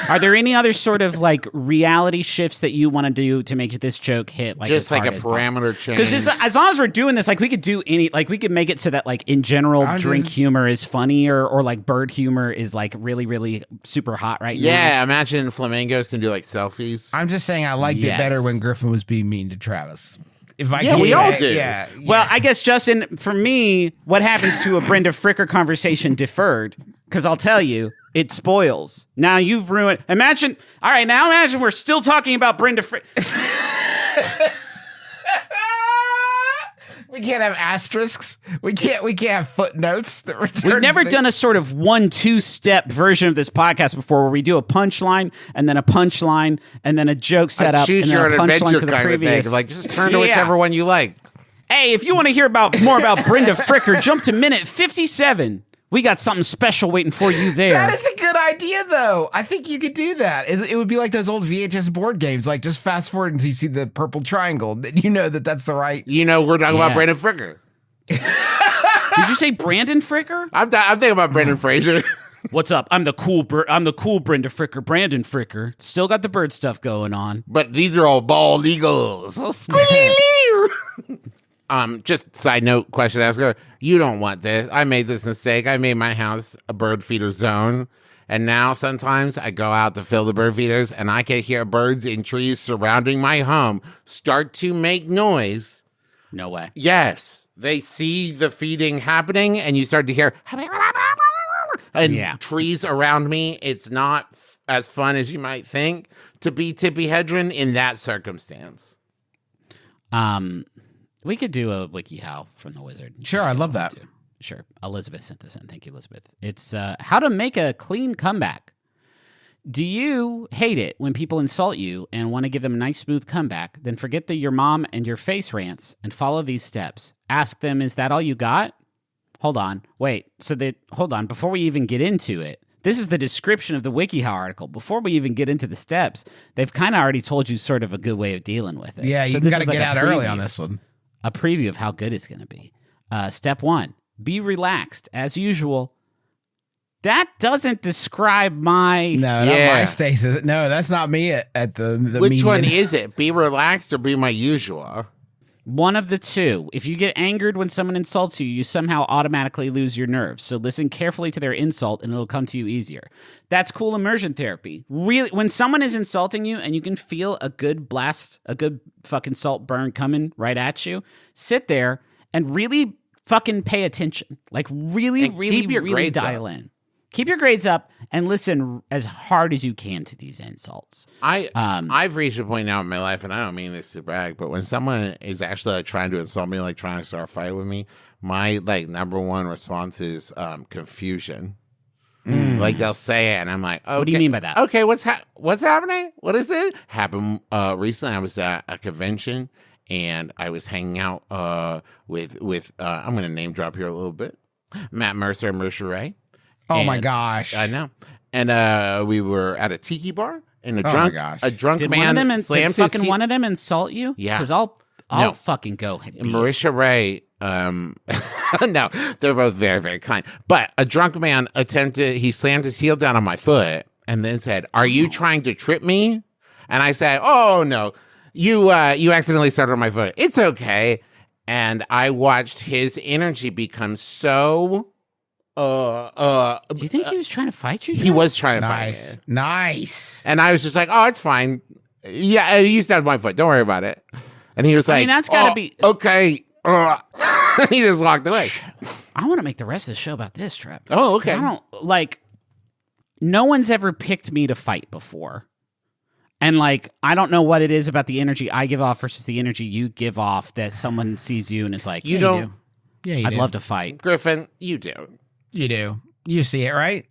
Are there any other sort of like reality shifts that you want to do to make this joke hit? Like Just as like hard a as parameter change. Because as long as we're doing this, like we could do any, like we could make it so that like in general, drink humor is funnier, or like bird humor is like really, really super hot right now. Yeah, imagine flamingos can do like selfies. I'm just saying I liked it better when Griffin was being mean to Travis. If I Yeah, could we say all it, do. Yeah. Well, I guess, Justin, for me, what happens to a Brenda Fricker conversation deferred? Because I'll tell you, it spoils. Now you've ruined. Imagine we're still talking about Brenda Fricker. We can't have asterisks. We can't have footnotes that return. We've never done a sort of 1-2 step version of this podcast before, where we do a punchline and then a punchline and then a joke setup and then a punchline to the previous. Like, just turn to whichever one you like. Hey, if you want to hear more about Brenda Fricker, jump to minute 57. We got something special waiting for you there. That is a good idea, though. I think you could do that. It would be like those old VHS board games. Like, just fast forward until you see the purple triangle. You know that's the right. You know, we're talking about Brandon Fricker. Did you say Brandon Fricker? I'm thinking about Brendan Fraser. What's up? I'm the cool Brenda Fricker, Brandon Fricker. Still got the bird stuff going on. But these are all bald eagles. Just side note question asker. You don't want this. I made this mistake. I made my house a bird feeder zone. And now sometimes I go out to fill the bird feeders and I can hear birds in trees surrounding my home start to make noise. No way. Yes. They see the feeding happening and you start to hear and trees around me. It's not as fun as you might think to be Tippy Hedren in that circumstance. We could do a WikiHow from the Wizard. Sure, I love that. Sure. Elizabeth sent this in. Thank you, Elizabeth. It's how to make a clean comeback. Do you hate it when people insult you and want to give them a nice, smooth comeback? Then forget your mom and your face rants and follow these steps. Ask them, is that all you got? Hold on. Wait. Hold on. Before we even get into it, this is the description of the WikiHow article. Before we even get into the steps, they've kind of already told you sort of a good way of dealing with it. Yeah, you got to get out early on this one. A preview of how good it's going to be. Step 1, be relaxed as usual. That doesn't describe my... No, not my stasis. No, that's not me at the Which median. one is it? Be relaxed or be my usual? One of the two. If you get angered when someone insults you, you somehow automatically lose your nerves. So listen carefully to their insult and it'll come to you easier. That's cool immersion therapy. Really, when someone is insulting you and you can feel a good blast, a good fucking salt burn coming right at you, sit there and really fucking pay attention. Like really dial in. Keep your grades up and listen as hard as you can to these insults. I've reached a point now in my life, and I don't mean this to brag, but when someone is actually trying to insult me, like trying to start a fight with me, my number one response is confusion. Like they'll say it, and I'm like, okay. What do you mean by that? Okay, what's happening? What is it? Happened recently. I was at a convention, and I was hanging out with I'm going to name drop here a little bit, Matt Mercer and Mercer Ray. Oh my gosh! I know. And we were at a tiki bar, and a drunk did man slammed fucking one of them insult you? Yeah, because I'll fucking go. Marisha Ray. No, they're both very, very kind. But a drunk man he slammed his heel down on my foot, and then said, "Are you trying to trip me?" And I said, "Oh no, you accidentally started on my foot. It's okay." And I watched his energy become so. Do you think he was trying to fight you? He was trying to fight me. Nice. And I was just like, "Oh, it's fine. Yeah, you stabbed my foot. Don't worry about it." And he was like, that's got to be okay. He just walked away. I want to make the rest of the show about this, Trev. Oh, okay. I don't no one's ever picked me to fight before. And I don't know what it is about the energy I give off versus the energy you give off that someone sees you and is like, you don't. Yeah, you I'd love to fight. Griffin, you do. You do. You see it, right?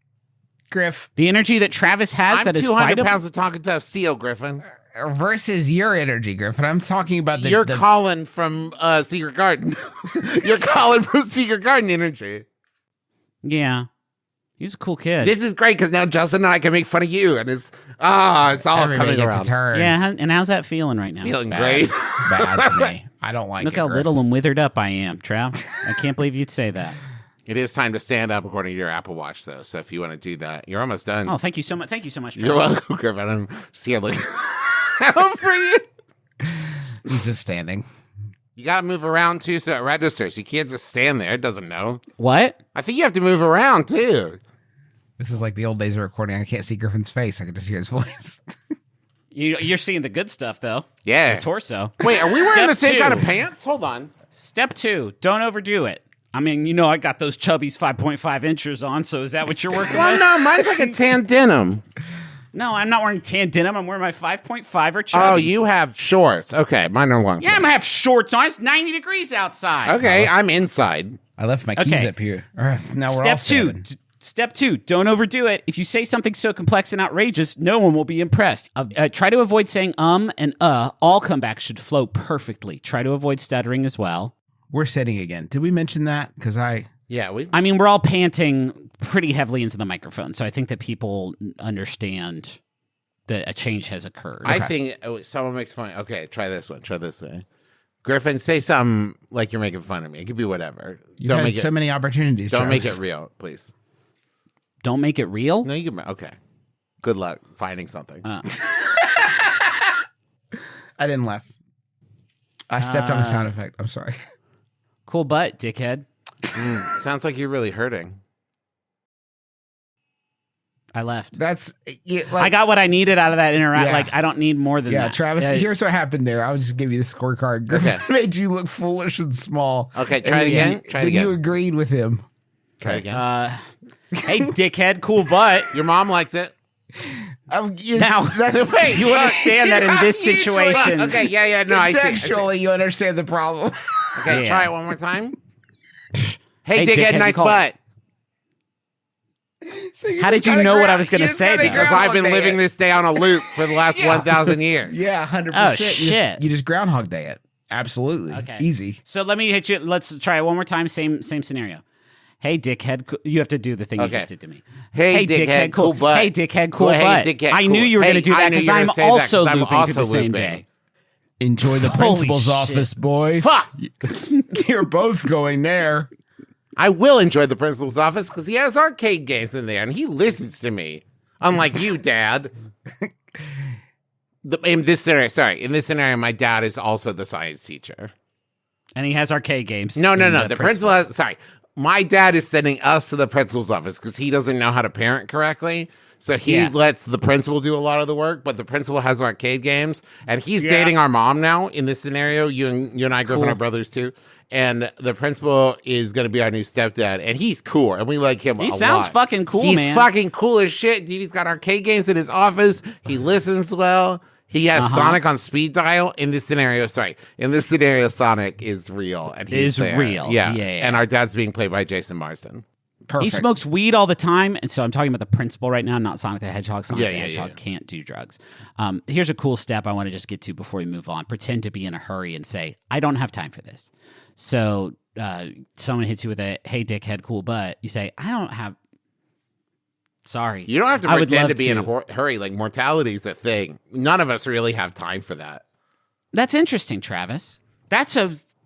Griff. The energy that Travis has that is 200 pounds of talking tough steel, Griffin. Versus your energy, Griffin. I'm talking about You're Colin from Secret Garden. You're Colin from Secret Garden energy. Yeah. He's a cool kid. This is great because now Justin and I can make fun of you, and it's all Everybody coming around. A turn. Yeah, and how's that feeling right now? Feeling great. Bad to me. I don't like Look it. how Griff. little and withered up I am, Trav. I can't believe you'd say that. It is time to stand up according to your Apple Watch, though. So if you want to do that, you're almost done. Oh, thank you so much. Thank you so much, Trav. You're welcome, Griffin. I'm scaling out for you. He's just standing. You got to move around, too, so it registers. You can't just stand there. It doesn't know. What? I think you have to move around, too. This is like the old days of recording. I can't see Griffin's face. I can just hear his voice. You're seeing the good stuff, though. Yeah. The torso. Wait, are we wearing the same kind of pants? Hold on. Step 2, don't overdo it. I mean, I got those Chubbies 5.5 inches on, so is that what you're working with? Well, no, mine's like a tan denim. No, I'm not wearing tan denim. I'm wearing my 5.5 or chubbies. Oh, you have shorts. Okay, mine are long. Yeah, I'm gonna have shorts on. It's 90 degrees outside. Okay, I'm inside. I left my keys up here. Now we're all Step two, don't overdo it. If you say something so complex and outrageous, no one will be impressed. Try to avoid saying and all comebacks should flow perfectly. Try to avoid stuttering as well. We're setting again. Did we mention that? Because I mean, we're all panting pretty heavily into the microphone, so I think that people understand that a change has occurred. I think someone makes fun. Okay, try this one. Try this one. Griffin, say something like you're making fun of me. It could be whatever. You've had so many opportunities. Don't Travis. make it real, please. Don't make it real? No, you can. Okay. Good luck finding something. I didn't laugh. I stepped on a sound effect. I'm sorry. Cool butt, dickhead. Sounds like you're really hurting. I left. That's I got what I needed out of that interaction. Yeah. Like, I don't need more than that. Yeah, Travis, here's what happened there. I'll just give you the scorecard. Griffin made you look foolish and small. Okay, try it again. Try it again. You agreed with him. Try it again. Hey, dickhead, cool butt. Your mom likes it. Now, wait, you understand that in this situation. Okay, yeah, no, I see. Contextually, you understand the problem. Okay, try it one more time. Hey, dickhead, nice butt. So how did you know what I was going to say? Because I've been living this day on a loop for the last 1,000 years. Yeah, 100%. Oh, shit. You just Groundhog Day it. Absolutely. Okay. Easy. So let me hit you. Let's try it one more time. Same scenario. Hey, dickhead. You have to do the thing you just did to me. Hey, dickhead, cool butt. Hey, dickhead, cool Hey, butt. dickhead, I cool. knew you were going to do that because I'm also looping to the same day. Enjoy the principal's shit. office, boys. Fuck! You're both going there. I will enjoy the principal's office because he has arcade games in there and he listens to me. Unlike you, Dad. In this scenario, my dad is also the science teacher. And he has arcade games. No. The principal has, my dad is sending us to the principal's office because he doesn't know how to parent correctly. So he lets the principal do a lot of the work, but the principal has arcade games. And he's dating our mom now in this scenario. You and I, Griffin, are brothers too. And the principal is going to be our new stepdad. And he's cool. And we like him a lot. He sounds fucking cool, man. He's fucking cool as shit, dude. He's got arcade games in his office. He listens well. He has Sonic on speed dial. In this scenario, Sonic is real. And he's there. Real. Yeah. And our dad's being played by Jason Marsden. Perfect. He smokes weed all the time, and so I'm talking about the principal right now, not Sonic the Hedgehog. Sonic the Hedgehog can't do drugs. Here's a cool step I want to just get to before we move on. Pretend to be in a hurry and say, I don't have time for this. So someone hits you with a, hey, dickhead, cool butt. You say, I don't have... Sorry. You don't have to pretend to be in a hurry. Like, mortality is a thing. None of us really have time for that. That's interesting, Travis.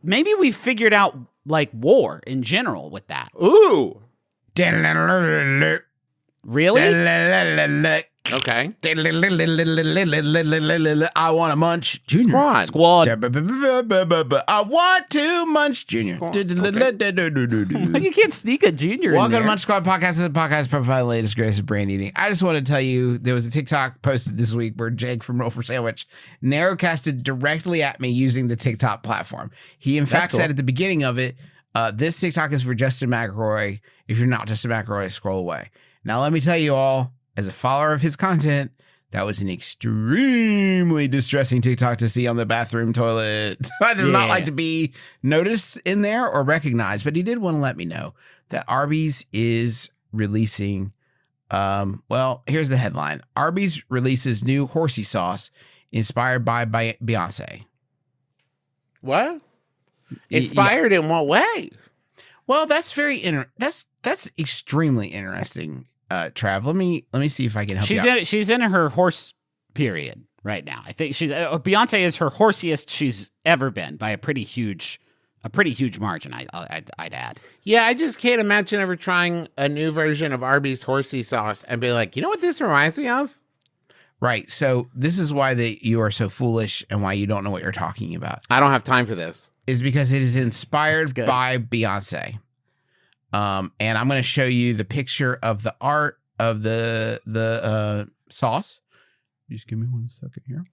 Maybe we figured out, like, war in general with that. Ooh. Really? Okay. I want to munch Junior. Squad. I want to munch Junior. You can't sneak a Junior in Welcome there. to Munch Squad Podcast. The podcast providing the latest greatest of brain eating. I just want to tell you, there was a TikTok posted this week where Jake from Roll for Sandwich narrowcasted directly at me using the TikTok platform. He in fact said at the beginning of it, this TikTok is for Justin McElroy. If you're not Justin McElroy, scroll away. Now let me tell you all, as a follower of his content, that was an extremely distressing TikTok to see on the bathroom toilet. I do not like to be noticed in there or recognized, but he did want to let me know that Arby's is releasing, here's the headline. Arby's releases new horsey sauce inspired by Beyonce. What? Inspired in what way? Well, that's that's extremely interesting. Trav, let me see if I can help you out. She's in her horse period right now. I think she's Beyonce is her horsiest she's ever been by a pretty huge margin. I'd add. Yeah, I just can't imagine ever trying a new version of Arby's horsey sauce and be like, you know what this reminds me of? Right. So this is why you are so foolish and why you don't know what you're talking about. I don't have time for this. Is because it is inspired by Beyonce. And I'm going to show you the picture of the art of the sauce. Just give me 1 second here.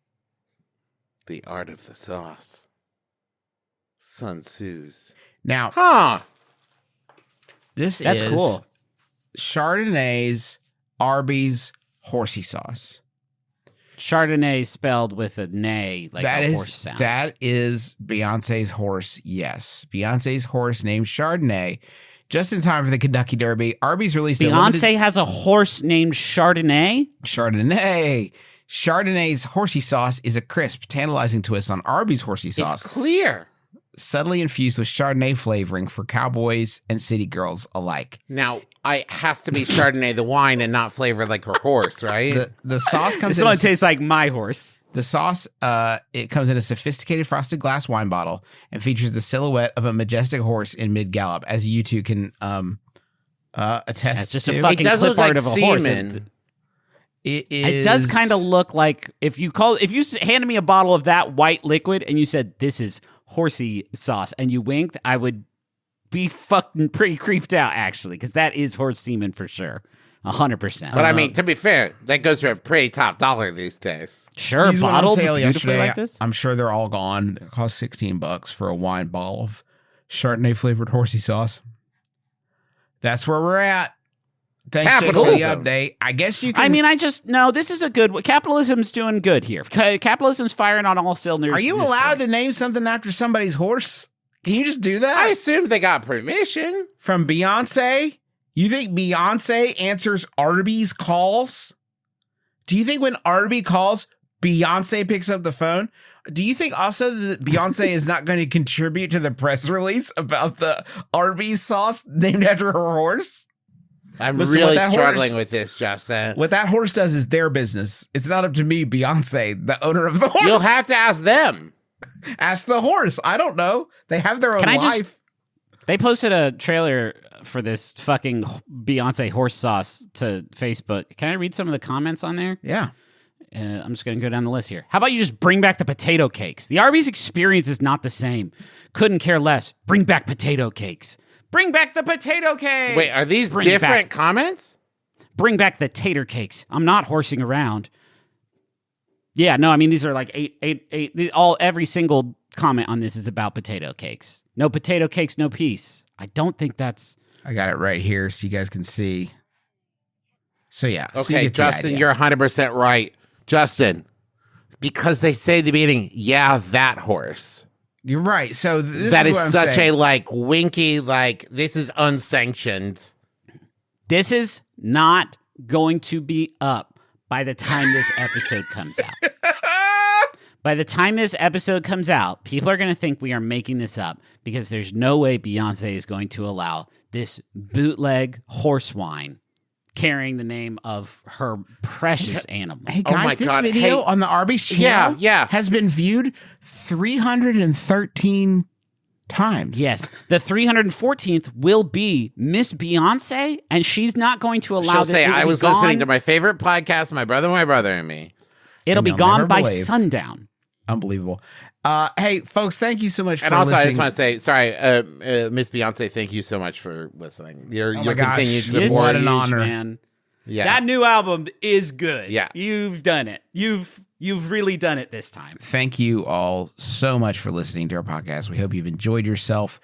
The art of the sauce. Sun Tzu's. Now, that's cool. Chardonnay's Arby's horsey sauce. Chardonnay spelled with a nay, like a horse sound. That is Beyonce's horse, yes. Beyonce's horse named Chardonnay. Just in time for the Kentucky Derby, Arby's released Beyonce has a horse named Chardonnay? Chardonnay. Chardonnay's horsey sauce is a crisp, tantalizing twist on Arby's horsey sauce. It's clear. Subtly infused with Chardonnay flavoring for cowboys and city girls alike. Now, it has to be Chardonnay the wine and not flavored like her horse, right? The sauce comes This one tastes like my horse. The sauce, it comes in a sophisticated frosted glass wine bottle and features the silhouette of a majestic horse in mid-gallop, as you two can attest It's just to. a fucking clip art of a horse. It does kind of look like if you handed me a bottle of that white liquid and you said this is horsey sauce and you winked, I would be fucking pretty creeped out actually, because that is horse semen for sure, 100%. But I mean, to be fair, that goes for a pretty top dollar these days. Sure, These went on bottled sale beautifully yesterday. like this. I'm sure they're all gone. It cost $16 for a wine bottle of Chardonnay flavored horsey sauce. That's where we're at. Thanks, Jake, for the update. I guess you can. I mean, this is a good. Capitalism's doing good here. Capitalism's firing on all cylinders. Are you allowed to name something after somebody's horse? Can you just do that? I assume they got permission. From Beyonce? You think Beyonce answers Arby's calls? Do you think when Arby calls, Beyonce picks up the phone? Do you think also that Beyonce is not going to contribute to the press release about the Arby's sauce named after her horse? I'm really struggling with this, Justin. What that horse does is their business. It's not up to me, Beyonce, the owner of the horse. You'll have to ask them. Ask the horse. I don't know. They have their own life. They posted a trailer for this fucking Beyonce horse sauce to Facebook. Can I read some of the comments on there? Yeah. I'm just going to go down the list here. How about you just bring back the potato cakes? The Arby's experience is not the same. Couldn't care less. Bring back potato cakes. Bring back the potato cakes. Wait, are these different comments? Bring back the tater cakes. I'm not horsing around. Yeah, no, I mean, these are like every single comment on this is about potato cakes. No potato cakes, no peace. I don't think that's... I got it right here so you guys can see. So yeah. Okay, Justin, you're 100% right. Justin, because they say at the beginning, yeah, that horse. You're right. So that is such a winky, this is unsanctioned. This is not going to be up by the time this episode comes out. By the time this episode comes out, people are going to think we are making this up because there's no way Beyonce is going to allow this bootleg horse wine carrying the name of her precious animal. Hey guys, this video on the Arby's channel has been viewed 313 times. Yes. The 314th will be Miss Beyonce, and she's not going to allow She'll say, I was listening to my favorite podcast, My Brother, and Me. It'll be gone by sundown. Unbelievable. Hey, folks, thank you so much for listening. And also, I just want to say, sorry, Miss Beyonce, thank you so much for listening. Your continued support. What an honor. Man. Yeah. That new album is good. Yeah. You've done it. You've really done it this time. Thank you all so much for listening to our podcast. We hope you've enjoyed yourself.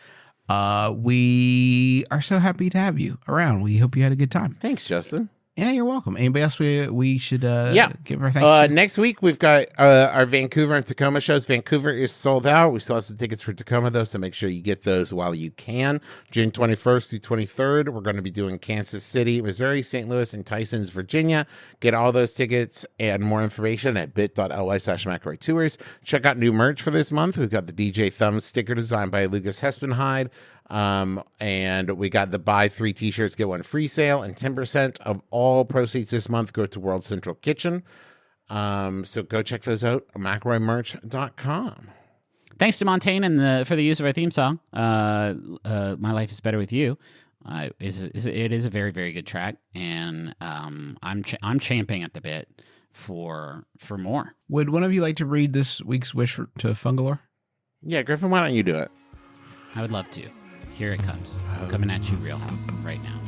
We are so happy to have you around. We hope you had a good time. Thanks, Justin. Yeah, you're welcome. Anybody else we should give our thanks to? Next week, we've got our Vancouver and Tacoma shows. Vancouver is sold out. We still have some tickets for Tacoma, though, so make sure you get those while you can. June 21st through 23rd, we're going to be doing Kansas City, Missouri, St. Louis, and Tysons, Virginia. Get all those tickets and more information at bit.ly/McElroy Tours. Check out new merch for this month. We've got the DJ Thumbs sticker designed by Lucas Hespenhide. And we got the buy 3 t-shirts, get one free sale, and 10% of all proceeds this month go to World Central Kitchen. So go check those out at McElroymerch.com. Thanks to Montaigne for the use of our theme song. My Life is Better with You. It is a very, very good track, and I'm champing at the bit for more. Would one of you like to read this week's wish to Fungalore? Yeah, Griffin, why don't you do it? I would love to. Here it comes. Coming at you real right now.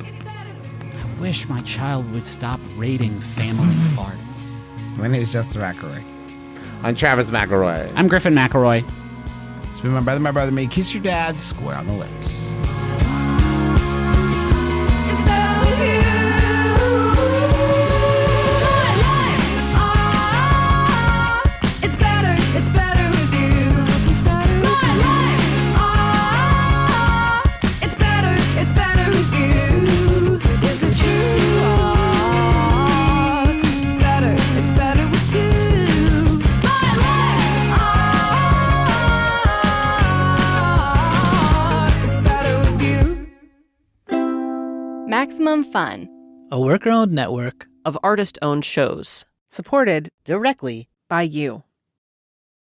I wish my child would stop rating family farts. My name is Justin McElroy. I'm Travis McElroy. I'm Griffin McElroy. It's been my brother, me. Kiss your dad square on the lips. It's better with you. Maximum Fun, a worker-owned network of artist-owned shows. Supported directly by you.